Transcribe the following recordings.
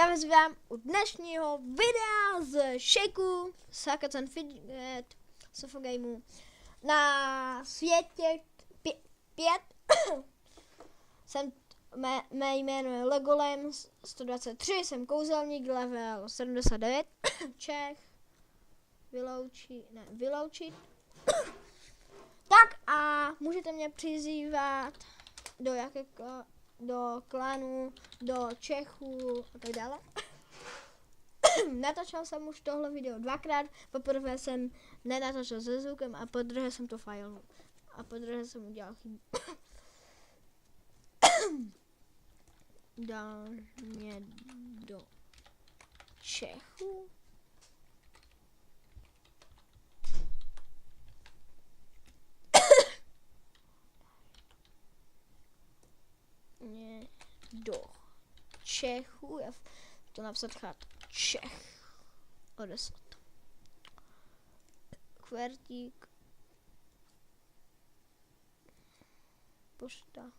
já vás vítám u dnešního videa z Shakeu, Suckers and Fidget, Sofo Gameu. Na světě 5 mé jméno je Legolem 123, jsem kouzelník level 79, Čech, vyloučit. Tak a můžete mě přizývat do klanu, do Čechů a tak dále. Natočil jsem už tohle video dvakrát, poprvé jsem nenatočil se zvukem a podruhé jsem to fajloval. A podruhé jsem udělal chybu. Dal mě do Čechů. Do Čechů, já to napsat chat Čech o 10. Kvertík. Pošta.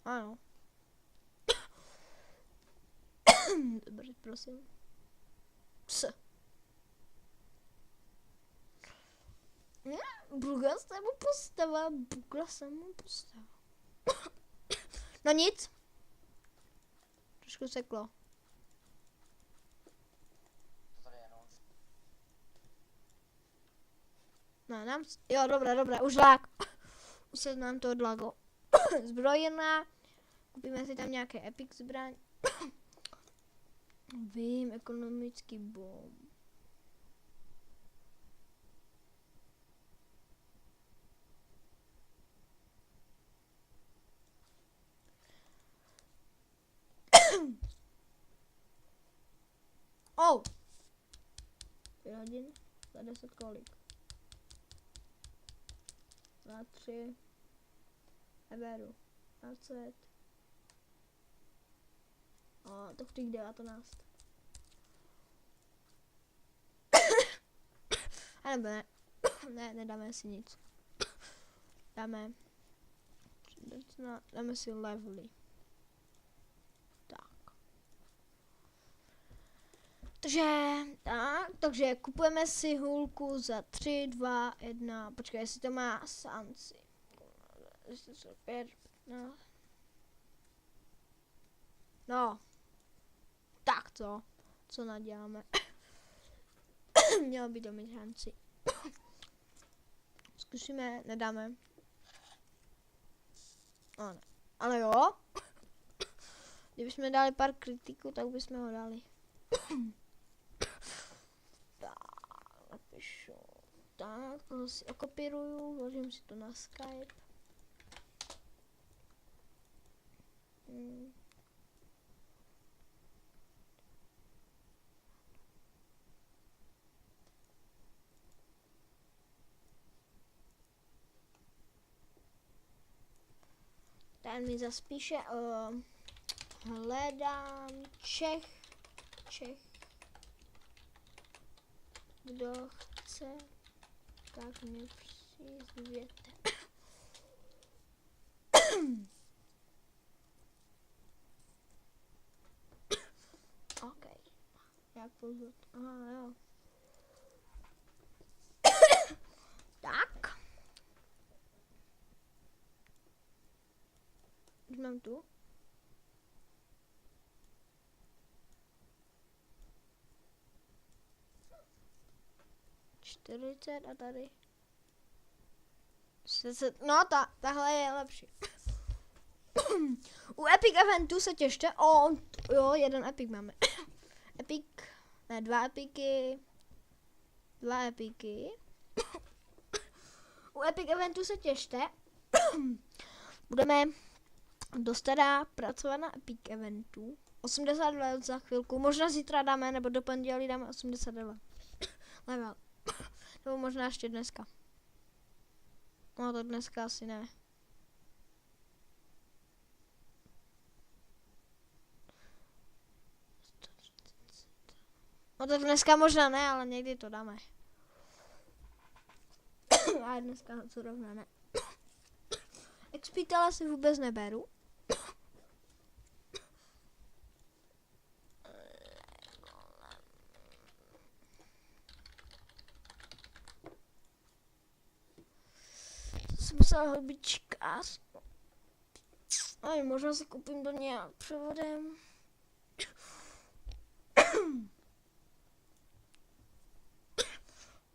Ano. Dobře, prosím. Bugla jsem mu postava. No nic. Trošku seklo. No, jo, dobré, už lák. Už se nám to odlago. Zbrojena. Kupíme si tam nějaké epic zbraň. Vím, ekonomický bomb. Oh! 5 hodin, za 10 kolik? Za 3. Neberu. 20. A to v těch 19. A nebo ne. Ne, nedáme si nic. Dáme si levely. Takže kupujeme si hůlku za 3, 2, 1, počkej, jestli to má šanci. 5, no. Tak to, co naděláme. Mělo by to mít šanci. Zkusíme, nedáme. Ano. Ale jo. Kdybychom dali pár kritiků, tak bychom ho dali. Napíšu. Tak, to si okopíruju, vložím si to na Skype. Ten mi zaspíše, hledám Čech. Kdo chce, tak mě přizvěte. OK. Jak pozvat? Aha, jo. Tak. Už mám tu. A tady 40, no tahle je lepší. U Epic Eventu se těšte, jo, jeden Epic máme. Epic, ne, 2 epiky. U Epic Eventu se těšte. Budeme dostat pracovat na Epic Eventu. 80 level za chvilku, možná zítra dáme, nebo do pondělí dáme 80 level. Nebo možná ještě dneska. No to dneska asi ne. No tak dneska možná ne, ale někdy to dáme. A dneska zrovna ne. XP si vůbec neberu. Jsem musela hodit čkář. Aj, možná si koupím do něj převodem.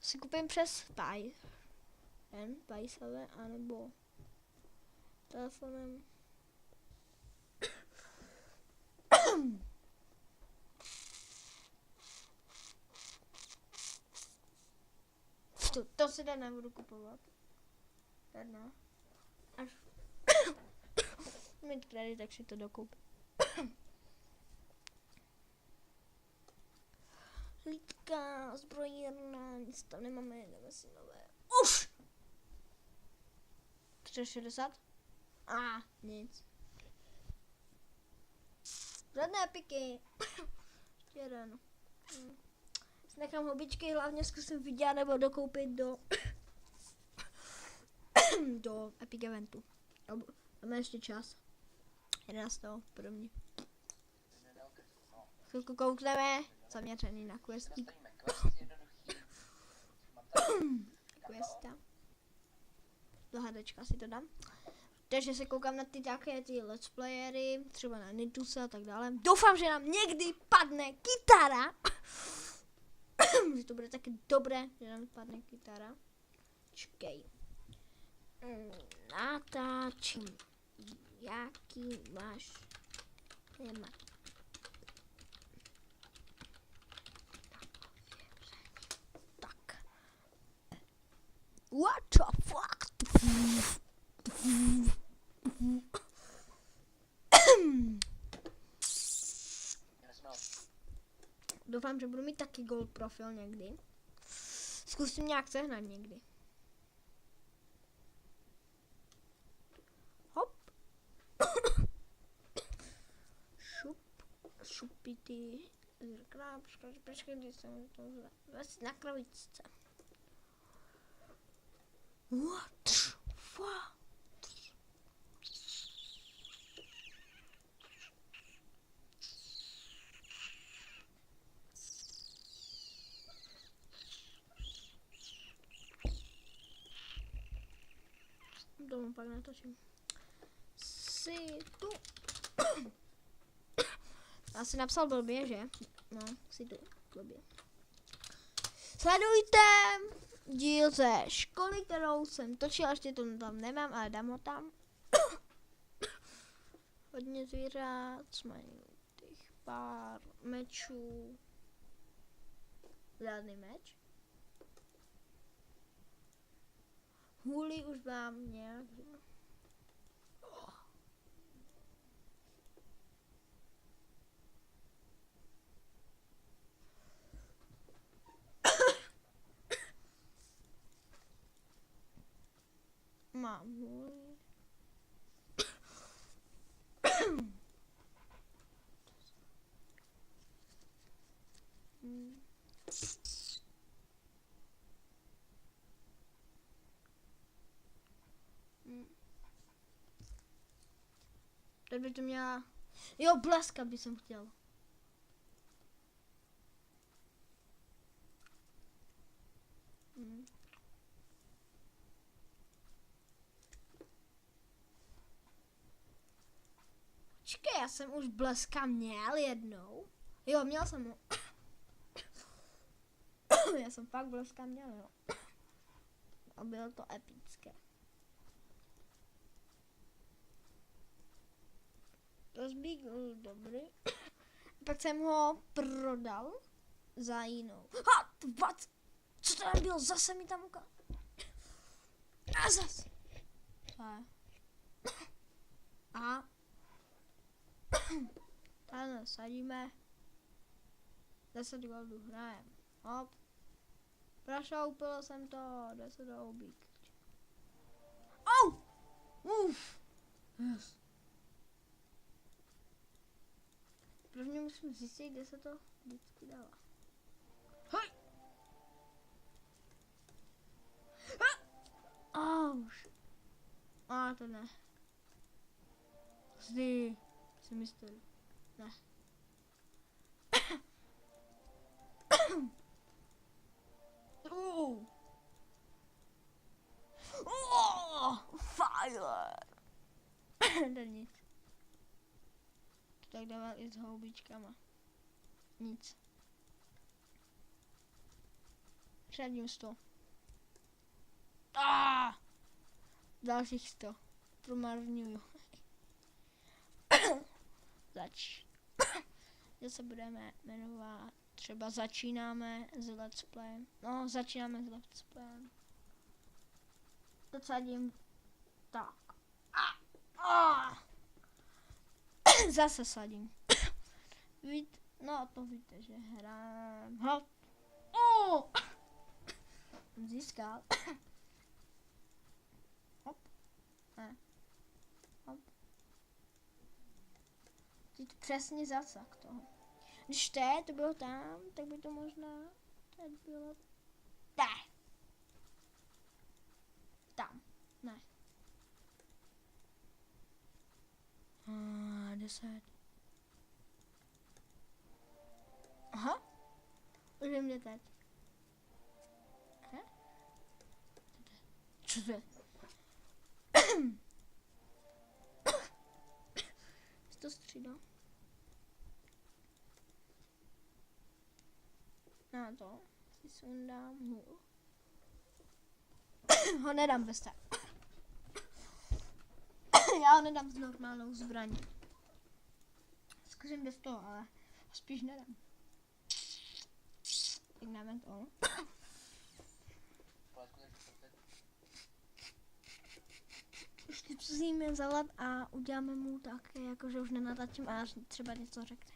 Si koupím přes Paysafe, anebo telefonem. To si dá nebudu kupovat. Žádná. Až mít kredit, tak si to dokoupím. Lítka, zbrojírna, nic tam nemáme, jdeme si nové. Už! 360? Nic. Žádné piky. Ještě jeden. Nechám hobičky, hlavně zkusím vidět nebo dokoupit do Epic Eventu. Máme ještě čas. 11. podobně. Chvilku koukneme, zaměřený na questík. Questa. Do hádečka si to dám. Takže se koukám na ty let's playery, třeba na Nituse a tak dále. Doufám, že nám někdy padne kytara. Že to bude taky dobré, že nám padne kytara. Čekej. Natáčím. Jaký máš téma? Tak. What the fuck? Doufám, že budu mít taky gold profil někdy. Zkusím nějak sehnat někdy. Hop. Šupity. Počkej, když jsem to na kravičce. What the fuck? Domů pak natočím. Si tu. Já si napsal blbě, že? No, si tu. Blbě. Sledujte díl ze školy, kterou jsem točila, ještě to tam nemám, ale dám ho tam. Hodně zvířat, mají těch pár mečů. Žádný meč. Hůli už mám nějak. Mám hůli. Teď by to měla... Jo, bleska by jsem chtěl. Počkej, já jsem už bleska měl jednou. Jo, měl jsem ho. Já jsem fakt bleska měl, jo. A bylo to epické. To byl dobrý. Pak jsem ho prodal za jinou. Ha, what? Co to tam bylo? Zase mi tam ukázal. A zase. A tady sadíme. 10 goldů hrajem. Hop. Prošoupil jsem to. 10 houbík. Au! Uf! Yes. Prvně musím zjistit, kde se to vždycky dává. Hej! to ne. Zdy. Jsem jistý. Ne. Fire. To nic. To tak dával i s houbičkama. Nic. Řadím 100. Dalších 100. Promarňuju. Že se budeme jmenovat, třeba začínáme s let's playem. No, začínáme s let's playem. Dosadím tak. Zase sadím. No, to víte, že hrám. Hop. Získal. Hop. Ne. Hop. Teď přesně zasah toho. Když to bylo tam, tak by to možná teď bylo tam. Ne. 10. Aha. Už je mě teď. Aha. Co to je? To střídá. Na to si sundám hůl. Ho nedám bez tak. Já ho nedám s normálnou zbraní. Zkusím bez toho, ale spíš nedám. Tak dáme to. Ještě musíme zavolat a uděláme mu tak, jakože už nenatačím a třeba něco řekne.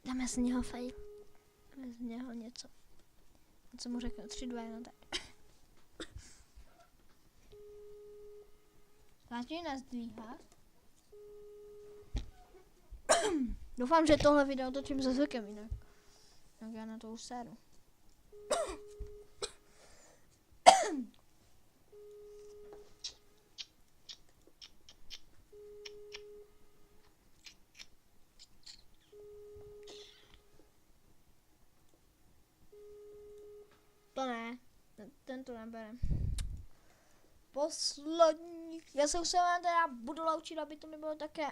Dáme z něho fail. Dáme z něho něco. Co mu řekne? 3, 2, 1, tak. Začíná zdvíhat. Doufám, že tohle video točím se zvukem jinak. Tak já na to už séru. To ne, ten to nebere. Poslední. Já se už se vám teda budu loučit, aby to mi bylo také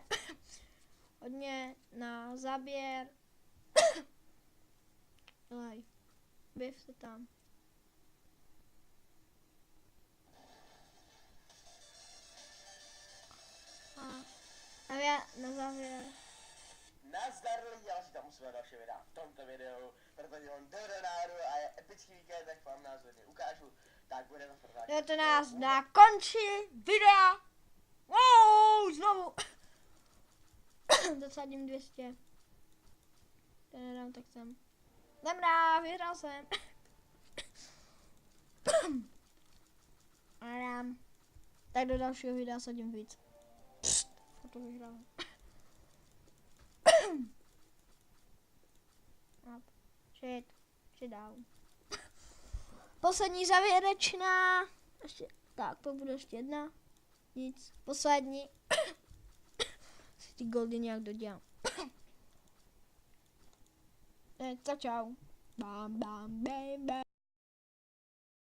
hodně na záběr. Lej, běž se tam. A já na závěr. Nazdar lidi, já si tam musíme další videa v tomto videu, protože on jde do náru a je epický víkend, tak vám názorně ukážu, tak bude to pro vás. To nás na konci videa. Wow, znovu. Dosadím 200. To nedám, tak jsem. Dobrá, vyhrál jsem. A dám. Tak do dalšího videa sadím víc. To vyhrál. Shit down. Poslední závěrečná. Ještě, tak, to bude ještě jedna. Nic. Poslední. Si ty goldy nějak dodělám. Tak čau. Bam, bam, baby.